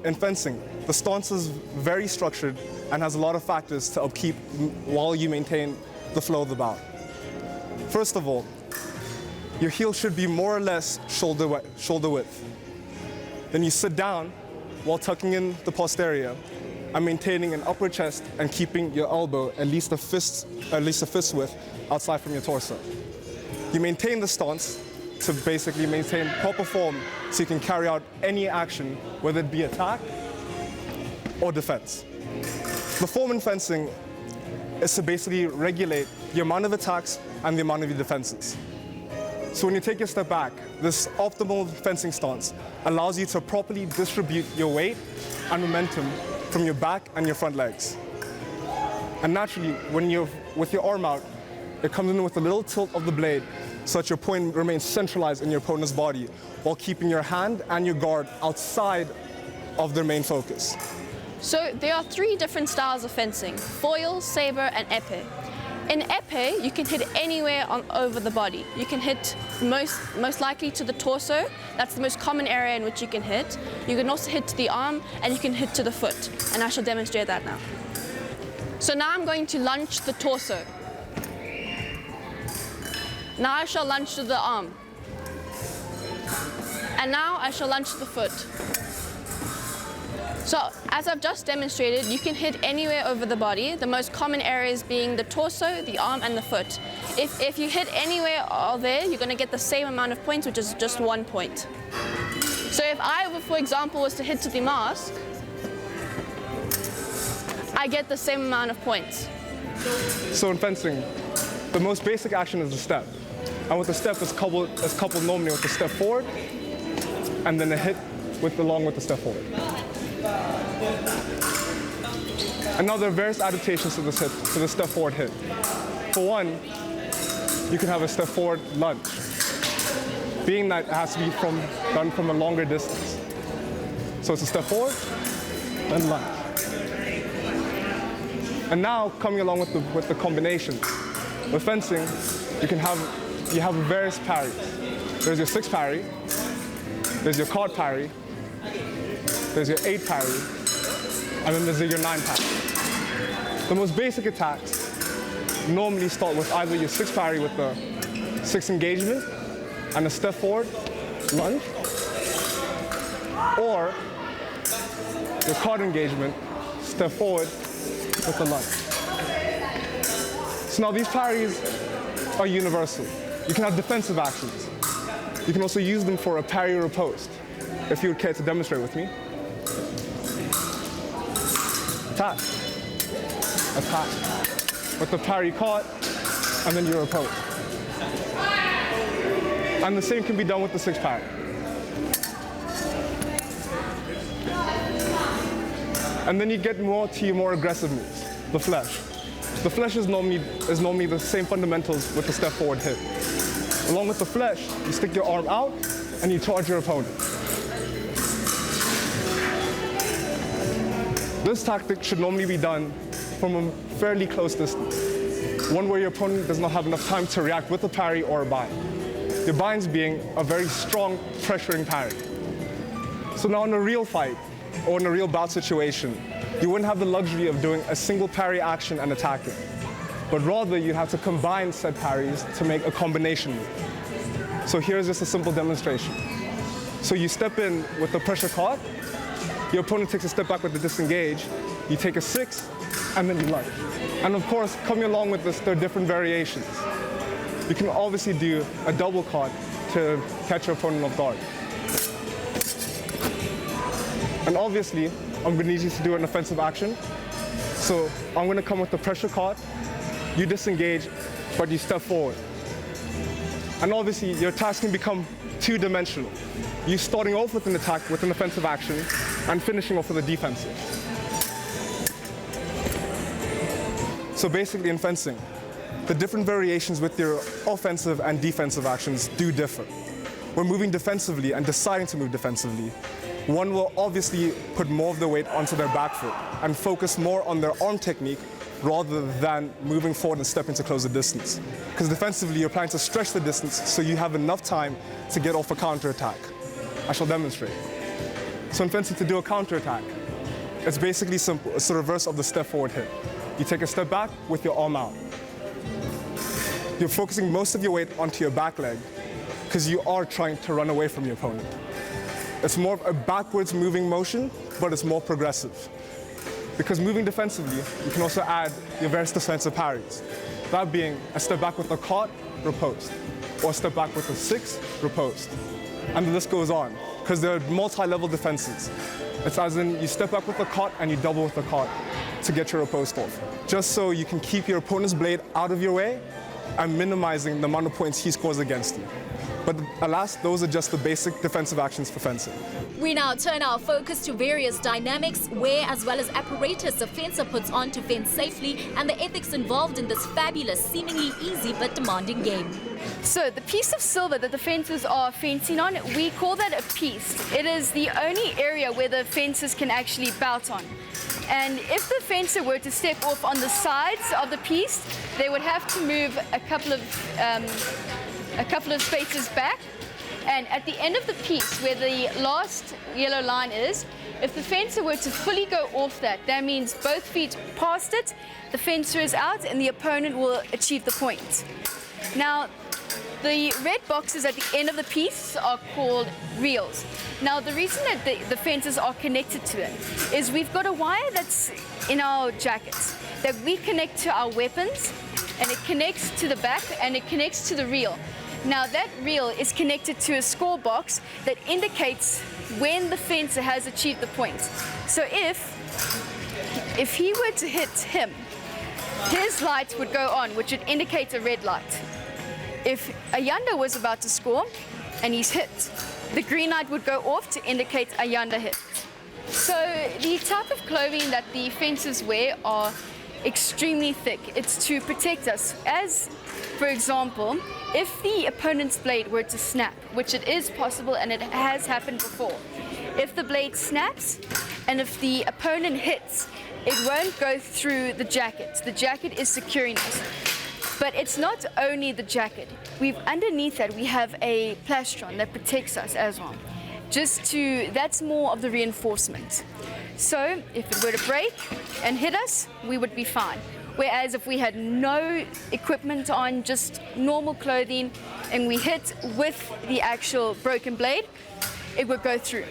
in fencing, the stance is very structured and has a lot of factors to upkeep while you maintain the flow of the bout. First of all, your heel should be more or less shoulder width. Then you sit down while tucking in the posterior and maintaining an upper chest and keeping your elbow at least a fist width outside from your torso. You maintain the stance to basically maintain proper form so you can carry out any action, whether it be attack or defense. The form in fencing is to basically regulate the amount of attacks and the amount of your defenses. So when you take a step back, this optimal fencing stance allows you to properly distribute your weight and momentum from your back and your front legs. And naturally, when you're with your arm out, it comes in with a little tilt of the blade so that your point remains centralized in your opponent's body while keeping your hand and your guard outside of their main focus. So there are 3 different styles of fencing: foil, saber, and épée. In épée, you can hit anywhere over the body. You can hit most likely to the torso. That's the most common area in which you can hit. You can also hit to the arm, and you can hit to the foot. And I shall demonstrate that now. So now I'm going to lunge the torso. Now I shall lunge to the arm. And now I shall lunge to the foot. So, as I've just demonstrated, you can hit anywhere over the body, the most common areas being the torso, the arm, and the foot. If you hit anywhere there, you're going to get the same amount of points, which is just 1 point. So if I, for example, was to hit to the mask, I get the same amount of points. So in fencing, the most basic action is the step. And with the step, it's coupled normally with the step forward, and then a hit along with the step forward. And now there are various adaptations to the step forward hit. For one, you can have a step forward lunge, being that it has to be done from a longer distance. So it's a step forward, then lunge. And now coming along with the combinations. With fencing, you have various parries. There's your 6 parry, there's your card parry, there's your 8 parry, and then there's your 9 parry. The most basic attacks normally start with either your 6 parry with the 6 engagement and a step forward lunge, or your card engagement, step forward with the lunge. So now these parries are universal. You can have defensive actions. You can also use them for a parry or a post. If you would care to demonstrate with me. Attack. Attack. With the parry caught, and then your opposed. And the same can be done with the 6 parry. And then you get more to your more aggressive moves, the flesh. The flesh is normally the same fundamentals with the step forward hit. Along with the flesh, you stick your arm out and you charge your opponent. This tactic should normally be done from a fairly close distance, one where your opponent does not have enough time to react with a parry or a bind. Your binds being a very strong pressuring parry. So now in a real fight, or in a real bout situation, you wouldn't have the luxury of doing a single parry action and attacking, but rather you'd have to combine said parries to make a combination move. So here's just a simple demonstration. So you step in with the pressure caught, your opponent takes a step back with the disengage, you take a 6, and then you lunge. And of course, coming along with this, there are different variations. You can obviously do a double caught to catch your opponent off guard. And obviously, I'm going to need you to do an offensive action. So I'm going to come with the pressure caught, you disengage, but you step forward. And obviously, your attacks can become two-dimensional. You starting off with an attack with an offensive action and finishing off with a defensive. So basically in fencing, the different variations with your offensive and defensive actions do differ. When moving defensively and deciding to move defensively, one will obviously put more of the weight onto their back foot and focus more on their arm technique rather than moving forward and stepping to close the distance. Because defensively, you're planning to stretch the distance so you have enough time to get off a counterattack. I shall demonstrate. So in fencing, to do a counterattack, it's basically simple. It's the reverse of the step forward hit. You take a step back with your arm out. You're focusing most of your weight onto your back leg because you are trying to run away from your opponent. It's more of a backwards moving motion, but it's more progressive. Because moving defensively, you can also add your various defensive parries. That being a step back with a caught, riposte, or a step back with a 6, riposte. And the list goes on, because there are multi-level defenses. It's as in you step back with a caught and you double with a caught to get your riposte off. Just so you can keep your opponent's blade out of your way and minimizing the amount of points he scores against you. But alas, those are just the basic defensive actions for fencing. We now turn our focus to various dynamics, wear as well as apparatus a fencer puts on to fence safely and the ethics involved in this fabulous, seemingly easy but demanding game. So the piece of silver that the fencers are fencing on, we call that a piece. It is the only area where the fencers can actually bout on. And if the fencer were to step off on the sides of the piece, they would have to move a couple of spaces back. And at the end of the piece, where the last yellow line is, if the fencer were to fully go off that, that means both feet past it, the fencer is out and the opponent will achieve the point. Now, the red boxes at the end of the piece are called reels. Now, the reason that the fences are connected to it is we've got a wire that's in our jackets that we connect to our weapons, and it connects to the back and it connects to the reel. Now, that reel is connected to a score box that indicates when the fencer has achieved the point. So if he were to hit him, his light would go on, which would indicate a red light. If Ayanda was about to score and he's hit, the green light would go off to indicate Ayanda hit. So the type of clothing that the fencers wear are extremely thick. It's to protect us. As, for example, if the opponent's blade were to snap, which it is possible and it has happened before, if the blade snaps and if the opponent hits, it won't go through the jacket. The jacket is securing us. But it's not only the jacket. Underneath that, we have a plastron that protects us as well. That's more of the reinforcement. So if it were to break and hit us, we would be fine. Whereas if we had no equipment on, just normal clothing, and we hit with the actual broken blade, it would go through,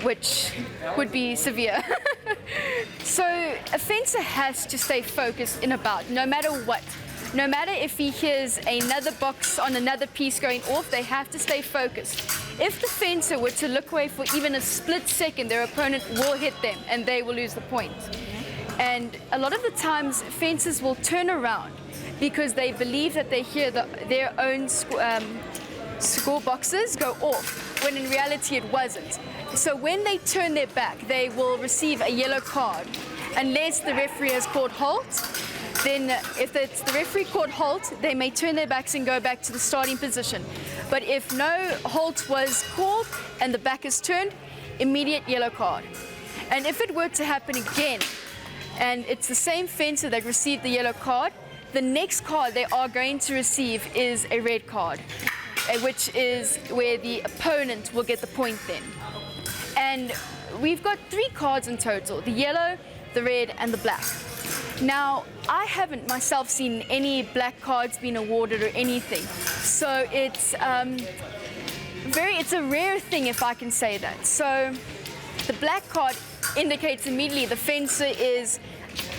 which would be severe. So a fencer has to stay focused in a bout, no matter what. No matter if he hears another box on another piece going off, they have to stay focused. If the fencer were to look away for even a split second, their opponent will hit them and they will lose the point. And a lot of the times, fencers will turn around because they believe that they hear their own score boxes go off, when in reality it wasn't. So when they turn their back, they will receive a yellow card. Unless the referee has called halt, then if it's the referee called halt, they may turn their backs and go back to the starting position. But if no halt was called and the back is turned, immediate yellow card. And if it were to happen again, and it's the same fencer that received the yellow card, the next card they are going to receive is a red card, which is where the opponent will get the point then. And we've got 3 cards in total, the yellow, the red, and the black. Now, I haven't myself seen any black cards being awarded or anything. So it's a rare thing, if I can say that. So the black card indicates immediately the fencer is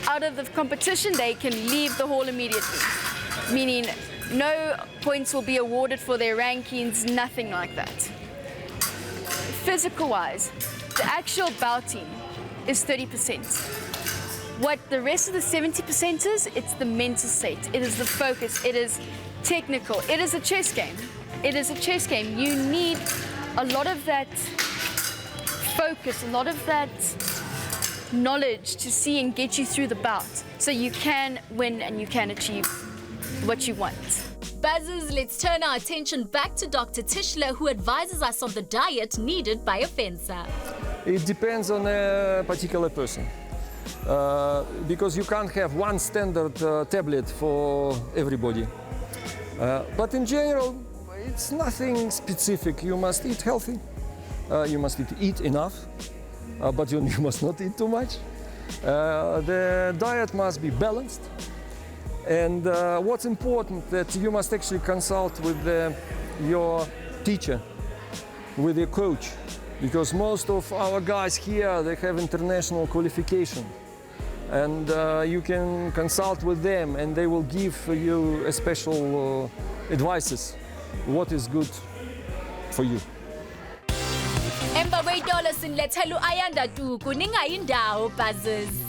out of the competition, they can leave the hall immediately. Meaning no points will be awarded for their rankings, nothing like that. Physical-wise, the actual bouting is 30%. What the rest of the 70% is, it's the mental state. It is the focus. It is technical. It is a chess game. It is a chess game. You need a lot of that focus, a lot of that knowledge to see and get you through the bout, so you can win and you can achieve what you want. Buzzers, let's turn our attention back to Dr. Tischler, who advises us on the diet needed by a fencer. It depends on a particular person. Because you can't have one standard tablet for everybody. But in general, it's nothing specific. You must eat healthy. You must eat enough, but you must not eat too much. The diet must be balanced. And what's important that you must actually consult with your teacher, with your coach, because most of our guys here, they have international qualification. And you can consult with them and they will give you a special advices, what is good for you. Emba kweyitolo sinilethela uAyanda Tuku ningayindawo buzzers.